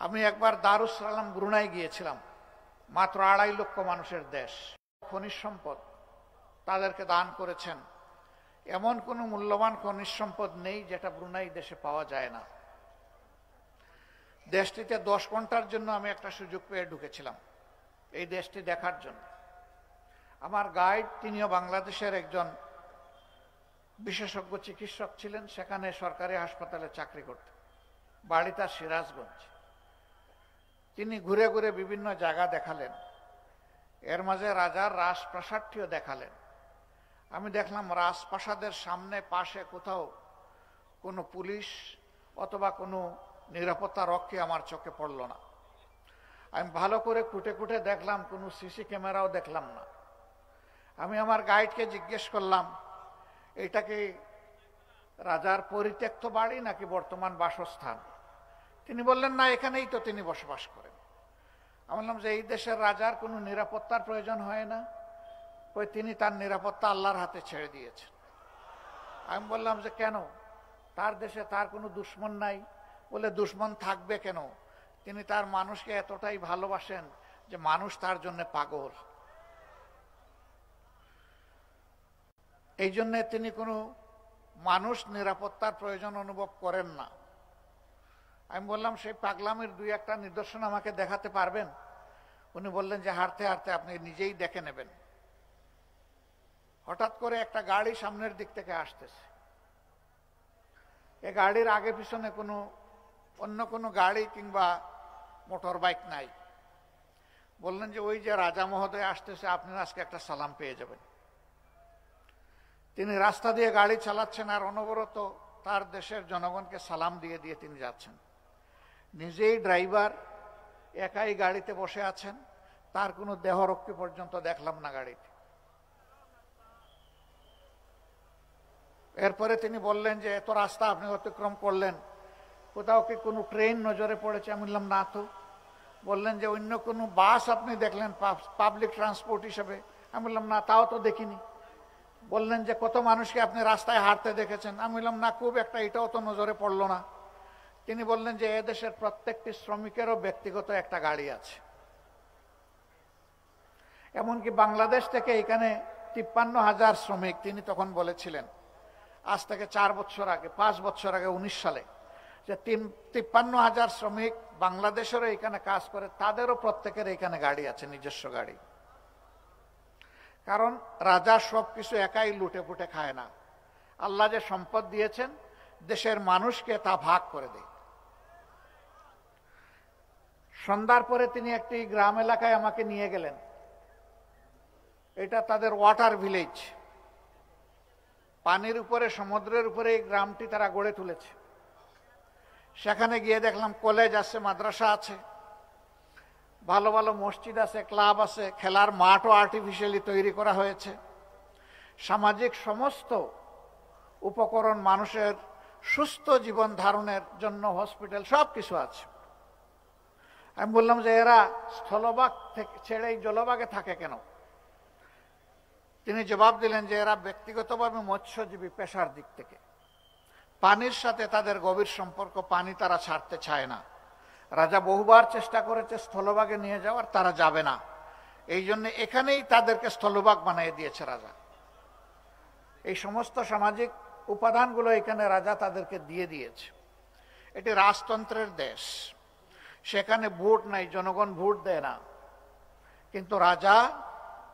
আমি একবার দারুস সালাম ব্রুনাই গিয়েছিলাম, মাত্র 2.5 লক্ষ মানুষের দেশ, খনিজ সম্পদ তাদেরকে দান করেছেন। এমন কোনো মূল্যবান খনিজ সম্পদ নেই যেটা ব্রুনাই দেশে পাওয়া যায় না। দেশটিতে 10 ঘন্টার জন্য আমি একটা সুযোগ পেয়ে ঢুকেছিলাম এই দেশটি দেখার জন্য। আমার গাইড তিনিও বাংলাদেশের একজন বিশেষজ্ঞ চিকিৎসক ছিলেন, সেখানে সরকারি হাসপাতালে চাকরি করতেন, বাড়ি তার সিরাজগঞ্জ। তিনি ঘুরে ঘুরে বিভিন্ন জায়গা দেখালেন, এর মাঝে রাজার রাজপ্রাসাদটিও দেখালেন। আমি দেখলাম রাজপ্রাসাদের সামনে পাশে কোথাও কোনো পুলিশ অথবা কোনো নিরাপত্তা রক্ষী আমার চোখে পড়ল না। আমি ভালো করে খুঁটে খুঁটে দেখলাম, কোনো সিসি ক্যামেরাও দেখলাম না। আমি আমার গাইডকে জিজ্ঞেস করলাম, এটা কি রাজার পরিত্যক্ত বাড়ি নাকি বর্তমান বাসস্থান? তিনি বললেন, না, এখানেই তো তিনি বসবাস করেন। আমি বললাম যে এই দেশের রাজার কোনো নিরাপত্তার প্রয়োজন হয় না? ওই তিনি তার নিরাপত্তা আল্লাহর হাতে ছেড়ে দিয়েছেন। আমি বললাম যে কেন, তার দেশে তার কোনো দুশ্মন নাই? বলে, দুশ্মন থাকবে কেন? তিনি তার মানুষকে এতটাই ভালোবাসেন যে মানুষ তার জন্য পাগল। এই জন্য তিনি কোনো মানুষ নিরাপত্তার প্রয়োজন অনুভব করেন না। আমি বললাম, সেই পাগলামের 2-1টা নিদর্শন আমাকে দেখাতে পারবেন? উনি বললেন যে হাঁটতে হাঁটতে আপনি নিজেই দেখে নেবেন। হঠাৎ করে একটা গাড়ি সামনের দিক থেকে আসতেছে। এই গাড়ির আগে পিছনে অন্য কোনো গাড়ি কিংবা মোটর বাইক নাই। বললেন যে ওই যে রাজা মহোদয় আসতেছে, আপনি আজকে একটা সালাম পেয়ে যাবেন। তিনি রাস্তা দিয়ে গাড়ি চালাচ্ছেন আর অনবরত তার দেশের জনগণকে সালাম দিয়ে দিয়ে তিনি যাচ্ছেন। নিজেই ড্রাইভার, একাই গাড়িতে বসে আছেন, তার কোনো দেহরক্ষী পর্যন্ত দেখলাম না গাড়িতে। এরপরে তিনি বললেন যে এত রাস্তা আপনি অতিক্রম করলেন, কোথাও কি কোনো ট্রেন নজরে পড়েছে? আমি বললাম না তো। বললেন যে অন্য কোনো বাস আপনি দেখলেন পাবলিক ট্রান্সপোর্ট হিসেবে? আমি বললাম না, তাও তো দেখিনি। বললেন যে কত মানুষকে আপনি রাস্তায় হাঁটতে দেখেছেন? আমি বললাম না, খুব একটা, এটাও তো নজরে পড়লো না। তিনি বললেন যে এদেশের প্রত্যেকটি শ্রমিকেরও ব্যক্তিগত একটা গাড়ি আছে। এমনকি বাংলাদেশ থেকে এখানে 53,000 শ্রমিক, তিনি তখন বলেছিলেন, আজ থেকে 4 বছর আগে, 5 বছর আগে, 19 সালে, যে 53,000 শ্রমিক বাংলাদেশেরও এখানে কাজ করে, তাদেরও প্রত্যেকের এখানে গাড়ি আছে, নিজস্ব গাড়ি। কারণ রাজা সবকিছু একাই লুটে পুটে খায় না। আল্লাহ যে সম্পদ দিয়েছেন, দেশের মানুষকে তা ভাগ করে দেয়। সন্ধ্যার পরে তিনি একটি গ্রাম এলাকায় আমাকে নিয়ে গেলেন। এটা তাদের ওয়াটার ভিলেজ, পানির উপরে, সমুদ্রের উপরে এই গ্রামটি তারা গড়ে তুলেছে। সেখানে গিয়ে দেখলাম কলেজ আছে, মাদ্রাসা আছে, ভালো ভালো মসজিদ আছে, ক্লাব আছে, খেলার মাঠও আর্টিফিশিয়ালি তৈরি করা হয়েছে, সামাজিক সমস্ত উপকরণ, মানুষের সুস্থ জীবন ধারণের জন্য হসপিটাল, সব কিছু আছে। আমি বললাম যে এরা স্থলভাগ থেকে ছেড়ে এই জলভাগে থাকে কেন? তিনি জবাব দিলেন যে এরা ব্যক্তিগতভাবে মৎস্যজীবী, পেশার দিক থেকে পানির সাথে তাদের গভীর সম্পর্ক, পানি তারা ছাড়তে চায় না। রাজা বহুবার চেষ্টা করেছে স্থলভাগে নিয়ে যাওয়ার, তারা যাবে না। এই জন্য এখানেই তাদেরকে স্থলভাগ বানিয়ে দিয়েছে রাজা। এই সমস্ত সামাজিক উপাদানগুলো এখানে রাজা তাদেরকে দিয়ে দিয়েছে। এটি রাজতন্ত্রের দেশ, সেখানে ভোট নাই, জনগণ ভোট দেয় না, কিন্তু রাজা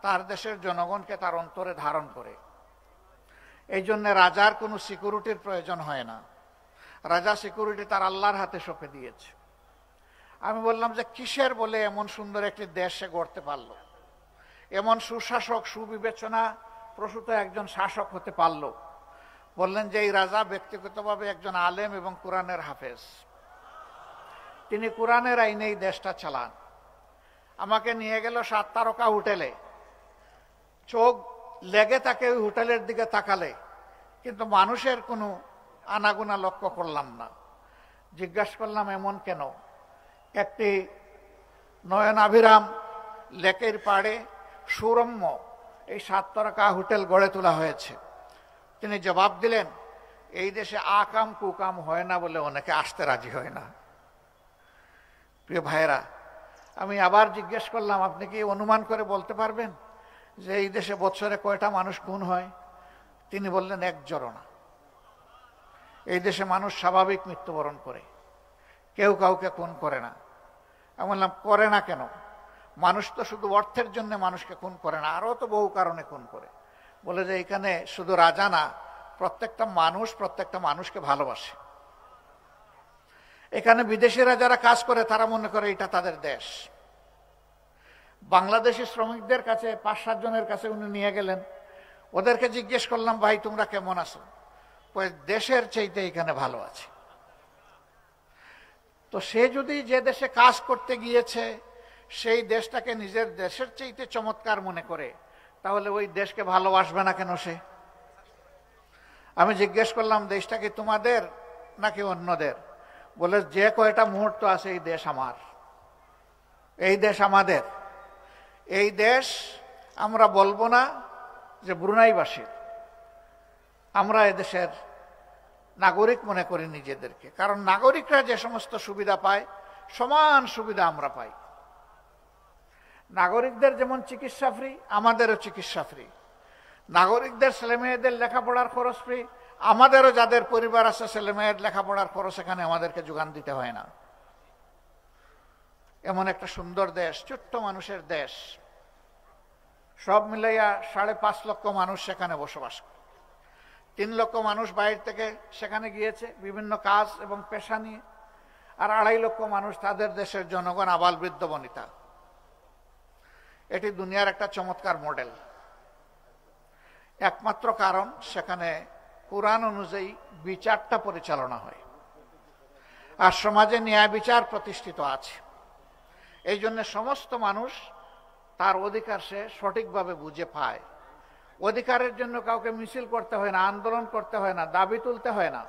তার দেশের জনগণকে তার অন্তরে ধারণ করে। এই জন্য রাজার কোনো সিকিউরিটির প্রয়োজন হয় না। রাজা সিকিউরিটি তার আল্লাহর হাতে সঁপে দিয়েছে। আমি বললাম যে কিসের বলে এমন সুন্দর একটি দেশ সে গড়তে পারলো, এমন সুশাসক, সুবিবেচনা প্রসূত একজন শাসক হতে পারলো? বললেন যে এই রাজা ব্যক্তিগতভাবে একজন আলেম এবং কোরআনের হাফেজ। তিনি কোরআনের আইনে এই দেশটা চালান। আমাকে নিয়ে গেল 7 তারকা হোটেলে, চোখ লেগে থাকে ওই হোটেলের দিকে তাকালে, কিন্তু মানুষের কোনো আনাগোনা লক্ষ্য করলাম না। জিজ্ঞাসা করলাম এমন কেন? একটি নয়নাভিরাম লেকের পাড়ে সুরম্য এই 7 তারকা হোটেল গড়ে তোলা হয়েছে। তিনি জবাব দিলেন, এই দেশে আকাম কুকাম হয় না বলে অনেকে আসতে রাজি হয় না। প্রিয় ভাইয়েরা, আমি আবার জিজ্ঞেস করলাম, আপনি কি অনুমান করে বলতে পারবেন যে এই দেশে বছরে কয়টা মানুষ খুন হয়? তিনি বললেন, একজনও না। এই দেশে মানুষ স্বাভাবিক মৃত্যুবরণ করে, কেউ কাউকে খুন করে না। আমি বললাম, করে না কেন? মানুষ তো শুধু অর্থের জন্য মানুষকে খুন করে না, আরো তো বহু কারণে খুন করে। বলে যে এখানে শুধু রাজা না, প্রত্যেকটা মানুষকে ভালোবাসে। এখানে বিদেশিরা যারা কাজ করে তারা মনে করে এটা তাদের দেশ। বাংলাদেশি শ্রমিকদের কাছে 5-7 জনের কাছে উনি নিয়ে গেলেন, ওদেরকে জিজ্ঞেস করলাম, ভাই তোমরা কেমন আছো? দেশের চাইতে এখানে ভালো আছে। তো সে যদি যে দেশে কাজ করতে গিয়েছে সেই দেশটাকে নিজের দেশের চাইতে চমৎকার মনে করে, তাহলে ওই দেশকে ভালোবাসবে না কেন সে? আমি জিজ্ঞেস করলাম, দেশটা কি তোমাদের নাকি অন্যদের? বলে, যে কয়টা মুহূর্ত আছে এই দেশ আমার, এই দেশ আমাদের। এই দেশ আমরা বলবো না যে ব্রুনাইবাসীর, আমরা এদেশের নাগরিক মনে করি নিজেদেরকে। কারণ নাগরিকরা যে সমস্ত সুবিধা পায়, সমান সুবিধা আমরা পাই। নাগরিকদের যেমন চিকিৎসা ফ্রি, আমাদেরও চিকিৎসা ফ্রি। নাগরিকদের ছেলেমেয়েদের লেখাপড়ার খরচ ফ্রি, আমাদেরও যাদের পরিবার আছে ছেলেমেয়ের লেখাপড়ার খরচ এখানে আমাদেরকে যোগান দিতে হয় না। এমন একটা সুন্দর দেশ, ছোট্ট মানুষের দেশ। সব মিলাইয়া 5.5 লক্ষ মানুষ সেখানে বসবাস করে। 3 লক্ষ মানুষ বাইরে থেকে সেখানে গিয়েছে বিভিন্ন কাজ এবং পেশা নিয়ে, আর 2.5 লক্ষ মানুষ তাদের দেশের জনগণ, আবাল বৃদ্ধ বনিতা। এটি দুনিয়ার একটা চমৎকার মডেল। একমাত্র কারণ, সেখানে কোরআন অনুযায়ী বিচারটা পরিচালনা হয়, আর সমাজে ন্যায় বিচার প্রতিষ্ঠিত আছে। এই জন্য সমস্ত মানুষ তার অধিকার সে সঠিকভাবে বুঝে পায়। অধিকারের জন্য কাউকে মিছিল করতে হয় না, আন্দোলন করতে হয় না, দাবি তুলতে হয় না।